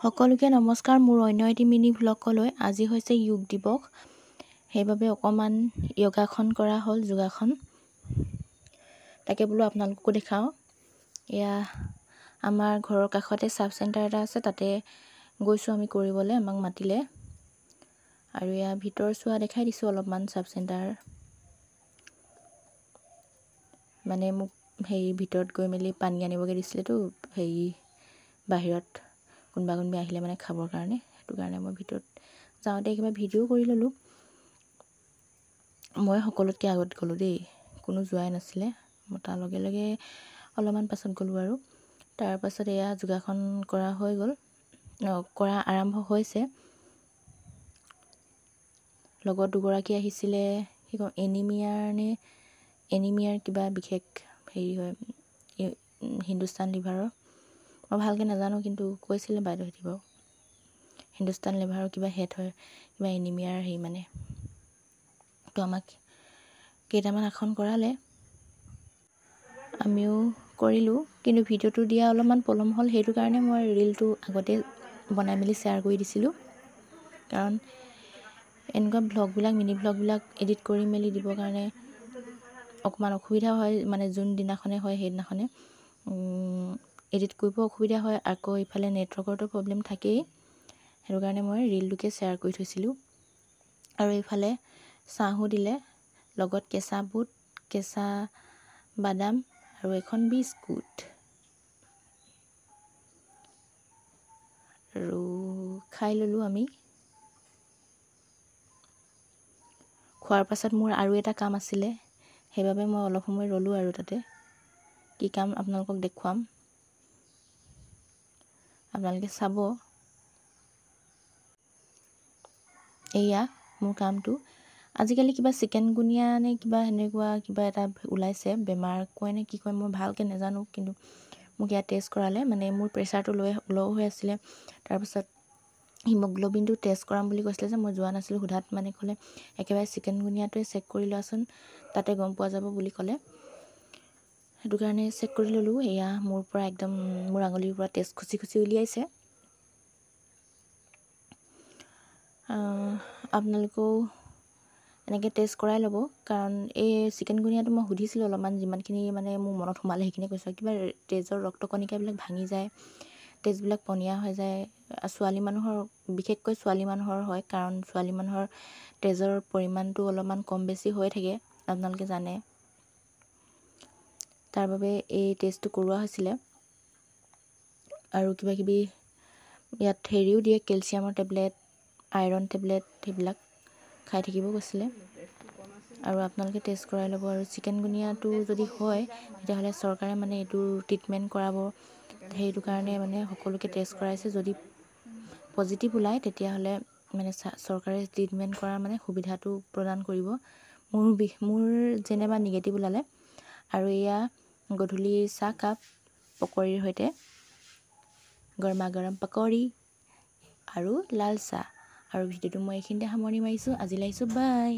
সকলোকে নমস্কাৰ। মোৰ অন্য এটি মিনি ভ্লগলৈ আজি হৈছে যোগ দিৱস, সেইবাবে অকণমান যোগাসন কৰা হ'ল, যোগাসন। তাকে বোলো আপোনালোককো দেখাওঁ। এয়া আমাৰ ঘৰৰ কাষতে চাব চেণ্টাৰ এটা আছে, তাতে গৈছোঁ আমি কৰিবলৈ, আমাক মাতিলে। আৰু এয়া ভিতৰ চোৱা দেখাই দিছোঁ অলপমান। চাব চেণ্টাৰ মানে মোক হেৰি ভিতৰত গৈ মেলি পানী আনিবগৈ দিছিলেতো, হেৰি বাহিৰত কোনোবা আহিলে মানে খাবৰ কাৰণে, সেইটো কাৰণে মই ভিতৰত যাওঁতে কিবা ভিডিঅ' কৰি ল'লোঁ। মই সকলোতকৈ আগত গ'লোঁ দেই, কোনো যোৱাই নাছিলে। মই তাৰ লগে লগে অলপমান পাছত গ'লোঁ আৰু তাৰপাছত এয়া যোগাসন কৰা হৈ গ'ল, কৰা আৰম্ভ হৈছে। লগত দুগৰাকী আহিছিলে, কি কওঁ এনিমিয়াৰ কিবা বিশেষ হেৰি হয়, হিন্দুস্তান লিভাৰৰ। মই ভালকৈ নাজানো, কিন্তু কৈছিলে বাইদেউহঁতে বাৰু হিন্দুস্তান লিভাৰৰ কিবা হেড হয়, কিবা এনিমিয়াৰ হেৰি মানে। তো আমাক কেইটামান আসন কৰালে, আমিও কৰিলোঁ। কিন্তু ভিডিঅ'টো দিয়া অলপমান পলম হ'ল, সেইটো কাৰণে মই ৰীলটো আগতে বনাই মেলি শ্বেয়াৰ কৰি দিছিলোঁ। কাৰণ এনেকুৱা ভ্লগবিলাক, মিনি ভ্লগবিলাক এডিট কৰি মেলি দিবৰ কাৰণে অকণমান অসুবিধা হয়, মানে যোনদিনাখনে হয় সেইদিনাখনে এডিট কৰিব অসুবিধা হয়। আকৌ ইফালে নেটৱৰ্কৰতো প্ৰব্লেম থাকেই, সেইটো কাৰণে মই ৰীলটোকে শ্বেয়াৰ কৰি থৈছিলোঁ। আৰু এইফালে চাহো দিলে, লগত কেঁচা বুট, কেঁচা বাদাম আৰু এখন বিস্কুট। আৰু খাই ল'লোঁ আমি। খোৱাৰ পাছত মোৰ আৰু এটা কাম আছিলে, সেইবাবে মই অলপ সময় ৰ'লোঁ আৰু তাতে। কি কাম আপোনালোকক দেখুৱাম, আপোনালোকে চাব। এয়া মোৰ কামটো। আজিকালি কিবা চিকেনগুনিয়া নে কিবা সেনেকুৱা কিবা এটা ওলাইছে, বেমাৰ কয় নে কি কয় মই ভালকৈ নাজানো, কিন্তু মোক ইয়াত টেষ্ট কৰালে। মানে মোৰ প্ৰেছাৰটো ল' হৈ আছিলে, তাৰপিছত হিমগ্ল'বিনটো টেষ্ট কৰাম বুলি কৈছিলে যে, মই যোৱা নাছিলোঁ। সোধাত মানে ক'লে একেবাৰে চিকেনগুনিয়াটোৱে চেক কৰি লোৱাচোন, তাতে গম পোৱা যাব বুলি ক'লে। সেইটো কাৰণে চেক কৰি ল'লোঁ। এয়া মোৰ পৰা একদম মোৰ আঙুলিৰ পৰা তেজ খুচি খুচি উলিয়াইছে। আপোনালোকেও এনেকৈ টেষ্ট কৰাই ল'ব, কাৰণ এই চিকেনগুনিয়াটো মই সুধিছিলোঁ অলপমান, যিমানখিনি মানে মোৰ মনত সোমালে সেইখিনি কৈছোঁ। কিবা তেজৰ ৰক্তকণিকাবিলাক ভাঙি যায়, তেজবিলাক পনীয়া হৈ যায়। ছোৱালী মানুহৰ, বিশেষকৈ ছোৱালী মানুহৰ হয়, কাৰণ ছোৱালী মানুহৰ তেজৰ পৰিমাণটো অলপমান কম বেছি হৈ থাকে, আপোনালোকে জানে। তাৰ বাবে এই টেষ্টটো কৰোৱা হৈছিলে। আৰু কিবাকিবি ইয়াত হেৰিও দিয়ে, কেলচিয়ামৰ টেবলেট, আইৰণ টেবলেট, সেইবিলাক খাই থাকিব কৈছিলে। আৰু আপোনালোকে টেষ্ট কৰাই ল'ব। আৰু চিকেনগুনিয়াটো যদি হয়, তেতিয়াহ'লে চৰকাৰে মানে এইটো ট্ৰিটমেণ্ট কৰাব, সেইটো কাৰণে মানে সকলোকে টেষ্ট কৰাইছে। যদি পজিটিভ ওলায়, তেতিয়াহ'লে মানে চৰকাৰে ট্ৰিটমেণ্ট কৰাৰ মানে সুবিধাটো প্ৰদান কৰিব। মোৰ যেনিবা নিগেটিভ ওলালে। আৰু এয়া গধূলি চাহকাপ পকৰীৰ সৈতে, গৰমা গৰম পকৰী আৰু লাল চাহ। আৰু ভিডিঅ'টো মই এইখিনিতে সামৰণি মাৰিছোঁ। আজিলৈ আহিছোঁ, বাই।